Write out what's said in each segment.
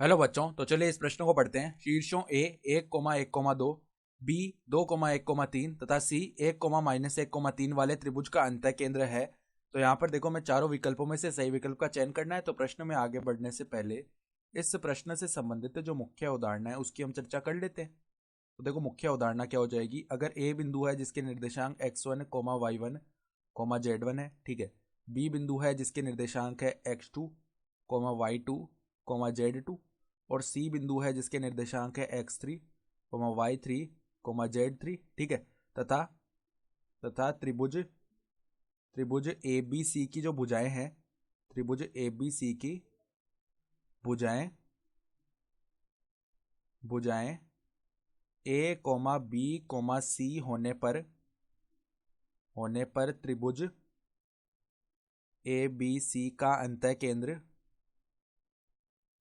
Hello बच्चों, तो चलिए इस प्रश्न को पढ़ते हैं। शीर्षों ए 1,1,2, बी 2,1,3 तथा सी 1,-1,3 वाले त्रिभुज का अंतः केंद्र है। तो यहाँ पर देखो, मैं चारों विकल्पों में से सही विकल्प का चयन करना है। तो प्रश्न में आगे बढ़ने से पहले इस प्रश्न से संबंधित जो मुख्य उदाहरण है उसकी हम चर्चा कर लेते हैं। तो देखो, मुख्य उदाहरण क्या हो जाएगी। अगर ए बिंदु है जिसके निर्देशांक x1, y1, z1 है, ठीक है। बी बिंदु है जिसके निर्देशांक है x2, y2, z2, और सी बिंदु है जिसके निर्देशांक है x3, y3, z3, ठीक है। तथा तथा त्रिभुज त्रिभुज ए बी सी की जो भुजाएं हैं, त्रिभुज ए बी सी की भुजाएं भुजाएं ए बी सी होने पर त्रिभुज ए बी सी का अंतः केंद्र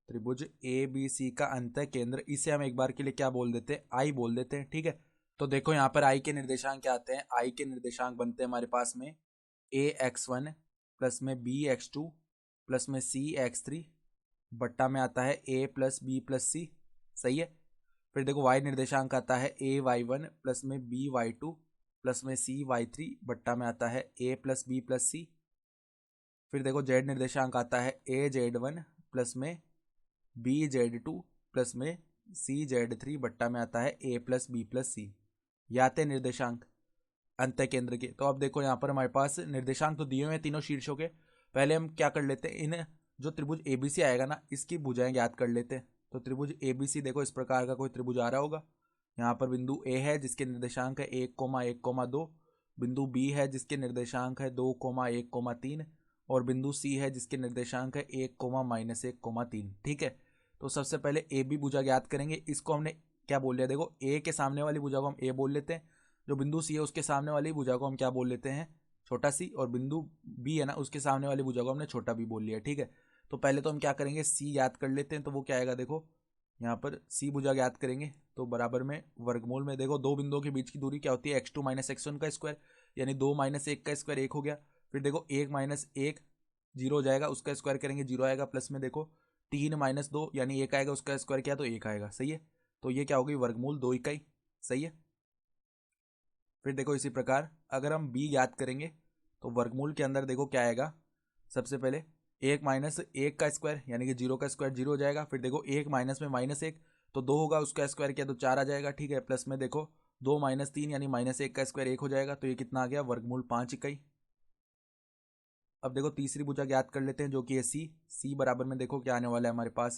त्रिभुज ए बी सी का अंतः केंद्र, इसे हम एक बार के लिए क्या बोल देते हैं, आई बोल देते हैं, ठीक है। तो देखो, यहाँ पर आई के निर्देशांक क्या आते हैं। आई के निर्देशांक बनते हैं हमारे पास में ए एक्स वन प्लस में बी एक्स टू प्लस में सी एक्स थ्री, बट्टा में आता है ए प्लस बी प्लस सी, सही है। फिर देखो, वाई निर्देशांक आता है ए वाई वन प्लस में बी वाई टू प्लस में सी वाई थ्री, बट्टा में आता है ए प्लस बी प्लस सी। फिर देखो, जेड निर्देशांक आता है ए जेड वन प्लस में बी जेड टू प्लस में सी जेड थ्री, बट्टा में आता है ए प्लस बी प्लस सी। ये आते हैं निर्देशांक अंतः केंद्र के। तो अब देखो, यहाँ पर हमारे पास निर्देशांक तो दिए हुए हैं तीनों शीर्षों के। पहले हम क्या कर लेते हैं, इन जो त्रिभुज एबीसी आएगा ना, इसकी भुजाएं ज्ञात कर लेते हैं। तो त्रिभुज एबीसी देखो, इस प्रकार का कोई त्रिभुज आ रहा होगा। यहाँ पर बिंदु ए है जिसके निर्देशांक है 1,1,2, बिंदु बी है जिसके निर्देशांक है 2,1,3, और बिंदु सी है जिसके निर्देशांक है 1,-1,3, ठीक है। तो सबसे पहले ए बी भुजा ज्ञात करेंगे। इसको हमने क्या बोल लिया, देखो, ए के सामने वाली भुजा को हम ए बोल लेते हैं। जो बिंदु सी है उसके सामने वाली भुजा को हम क्या बोल लेते हैं, छोटा सी। और बिंदु बी है ना, उसके सामने वाली भुजा को हमने छोटा बी बोल लिया, ठीक है। तो पहले तो हम क्या करेंगे, सी याद कर लेते हैं। तो वो क्या आएगा, देखो यहाँ पर सी भुजा ज्ञात करेंगे तो बराबर में वर्गमूल में, देखो दो बिंदुओं के बीच की दूरी क्या होती है, x2 माइनस x1 का स्क्वायर, यानी 2 माइनस 1 का स्क्वायर 1 हो गया। फिर देखो 1 माइनस 1 जीरो हो जाएगा, उसका स्क्वायर करेंगे 0 आएगा। प्लस में देखो 3 माइनस 2 यानी 1 आएगा, उसका स्क्वायर किया तो 1 आएगा, सही है। तो ये क्या हो गई, वर्गमूल 2 इकाई, सही है। फिर देखो, इसी प्रकार अगर हम b याद करेंगे तो वर्गमूल के अंदर देखो क्या आएगा। सबसे पहले 1 माइनस 1 का स्क्वायर यानी कि 0 का स्क्वायर 0 हो जाएगा। फिर देखो 1 माइनस में माइनस 1 तो 2 होगा, उसका स्क्वायर किया तो 4 आ जाएगा, ठीक है। प्लस में देखो 2 माइनस 3 यानी माइनस 1 का स्क्वायर 1 हो जाएगा। तो ये कितना आ गया, वर्गमूल 5 इकाई। अब देखो तीसरी भुजा ज्ञात कर लेते हैं जो कि है सी। सी बराबर में देखो क्या आने वाला है हमारे पास,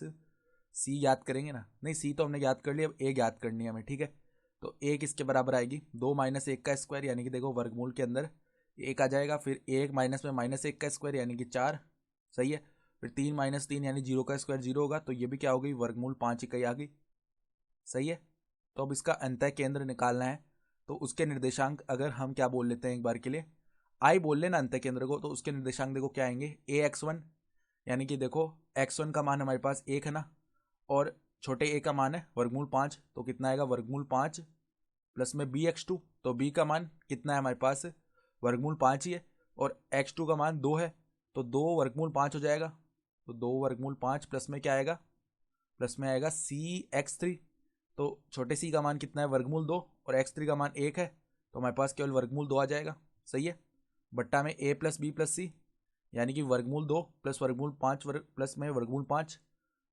सी याद करेंगे ना, नहीं सी तो हमने याद कर लिया, अब ए याद करनी है हमें, ठीक है। तो ए किसके बराबर आएगी, 2 माइनस 1 का स्क्वायर यानी कि देखो वर्गमूल के अंदर 1 आ जाएगा। फिर 1 माइनस में माइनस 1 का स्क्वायर यानी कि 4, सही है। फिर 3 माइनस 3 यानी 0 का स्क्वायर 0 होगा, तो ये भी क्या हो गई, वर्गमूल 5 इकाई आ गई, सही है। तो अब इसका अंतः केंद्र निकालना है। तो उसके निर्देशांक अगर हम क्या बोल लेते हैं एक बार के लिए, आई बोल लेना अंतः केंद्र को। तो उसके निर्देशांक देखो क्या आएंगे, ए एक्स वन यानी कि देखो x1 का मान हमारे पास 1 है ना, और छोटे a का मान है वर्गमूल 5, तो कितना आएगा, वर्गमूल 5। प्लस में बी एक्स टू, तो b का मान कितना है हमारे पास, वर्गमूल 5 ही है। और x2 का मान 2 है, तो 2 वर्गमूल 5 हो जाएगा। तो 2 वर्गमूल 5 प्लस में क्या आएगा, प्लस में आएगा c(x3). तो छोटे c का मान कितना है, वर्गमूल 2, और x3 का मान 1 है, तो हमारे पास केवल वर्गमूल 2 आ जाएगा, सही है। बट्टा में a प्लस बी प्लस सी यानी कि वर्गमूल 2 प्लस वर्गमूल 5 प्लस में वर्गमूल 5,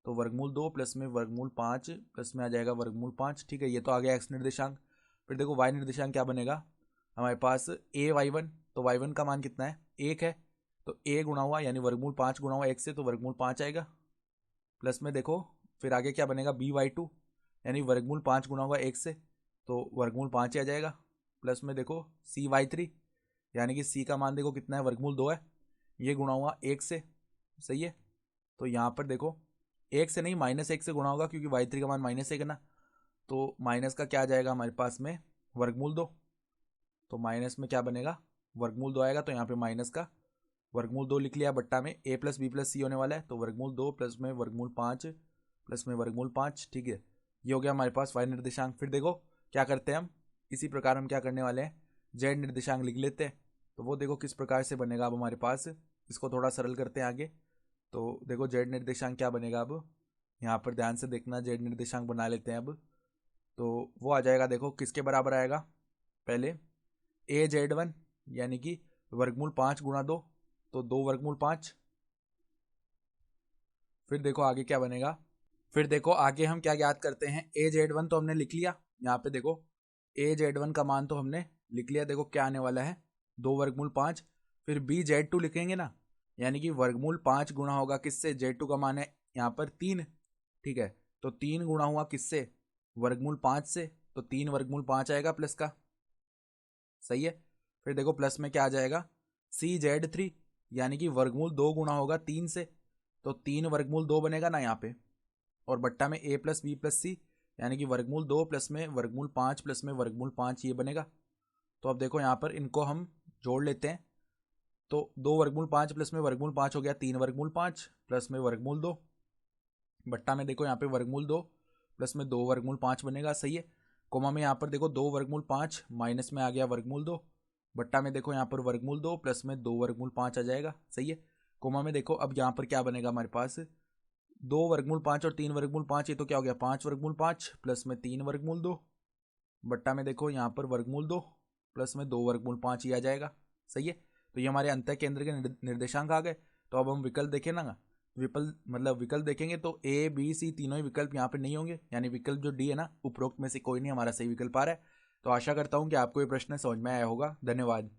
तो वर्गमूल 2 प्लस में वर्गमूल 5 प्लस में आ जाएगा वर्गमूल 5, ठीक है। ये तो आ गया एक्स निर्देशांक। फिर देखो वाई निर्देशांक क्या बनेगा हमारे पास, ए वाई वन, तो वाई वन का मान कितना है, 1 है, तो a गुणा हुआ यानी वर्गमूल 5 गुणा हुआ 1 से, तो वर्गमूल 5 आएगा। प्लस में देखो फिर आगे क्या बनेगा, बी वाई टू यानी वर्गमूल 5 गुणा हुआ 1 से, तो वर्गमूल 5 ही आ जाएगा। प्लस में देखो सी वाई थ्री यानी कि सी का मान देखो कितना है, वर्गमूल 2 है, ये गुणा हुआ 1 से, सही है। तो यहाँ पर देखो 1 से नहीं माइनस 1 से गुणा होगा, क्योंकि वाई थ्री का मान माइनस 1 है ना, तो माइनस का क्या आ जाएगा हमारे पास में, वर्गमूल 2। तो माइनस में क्या बनेगा, वर्गमूल 2 आएगा, तो यहाँ पे माइनस का वर्गमूल 2 लिख लिया। बट्टा में ए प्लस बी प्लस सी होने वाला है, तो वर्गमूल 2 प्लस में वर्गमूल 5 प्लस में वर्गमूल 5, ठीक है। ये हो गया हमारे पास वाई निर्देशांक। फिर देखो क्या करते हैं हम, इसी प्रकार हम क्या करने वाले हैं, जेड निर्देशांक लिख लेते हैं। तो वो देखो किस प्रकार से बनेगा अब हमारे पास, इसको थोड़ा सरल करते हैं आगे। तो देखो जेड निर्देशांक क्या बनेगा अब, यहाँ पर ध्यान से देखना, जेड निर्देशांक बना लेते हैं अब। तो वो आ जाएगा, देखो किसके बराबर आएगा, पहले AZ1 यानी कि वर्गमूल 5 गुणा 2, तो 2 वर्गमूल 5। फिर देखो आगे क्या बनेगा, फिर देखो आगे हम क्या ज्ञात करते हैं, AZ1 तो हमने लिख लिया, यहाँ पे देखो AZ1 का मान तो हमने लिख लिया, देखो क्या आने वाला है 2 वर्गमूल 5। फिर BZ2 लिखेंगे ना, यानी कि वर्गमूल 5 गुणा होगा किससे, Z2 का मान है यहाँ पर 3, ठीक है, तो 3 गुणा हुआ किससे, वर्गमूल 5 से, तो 3 वर्गमूल 5 आएगा प्लस का, सही है। फिर देखो प्लस में क्या आ जाएगा, CZ3 यानी कि वर्गमूल 2 गुणा होगा 3 से, तो 3 वर्गमूल 2 बनेगा ना यहाँ पे, और बट्टा में A प्लस बी प्लस सी यानी कि वर्गमूल 2 प्लस में वर्गमूल 5 प्लस में वर्गमूल 5 ये बनेगा। तो अब देखो यहाँ पर इनको हम जोड़ लेते हैं, तो 2 वर्गमूल 5 प्लस में वर्गमूल 5 हो गया 3 वर्गमूल 5 प्लस में वर्गमूल 2, बट्टा में देखो यहाँ पे वर्गमूल 2 प्लस में 2 वर्गमूल 5 बनेगा, सही है। कोमा में यहाँ पर देखो 2 वर्गमूल 5 माइनस में आ गया वर्गमूल 2, बट्टा में देखो यहाँ पर वर्गमूल 2 प्लस में 2 वर्गमूल 5 आ जाएगा, सही है। कोमा में देखो अब यहाँ पर क्या बनेगा हमारे पास, 2 वर्गमूल 5 और 3 वर्गमूल 5, ये तो क्या हो गया 5 वर्गमूल 5 प्लस में 3 वर्गमूल 2, बट्टा में देखो यहाँ पर वर्गमूल 2 प्लस में 2 वर्गमूल 5 ही आ जाएगा, सही है। तो ये हमारे अंतः केंद्र के निर्देशांक आ गए। तो अब हम विकल्प देखें ना, विकल्प देखेंगे तो A B C तीनों ही विकल्प यहाँ पे नहीं होंगे, यानी विकल्प जो D है ना, उपरोक्त में से कोई नहीं हमारा सही विकल्प आ रहा है। तो आशा करता हूँ कि आपको ये प्रश्न समझ में आया होगा। धन्यवाद।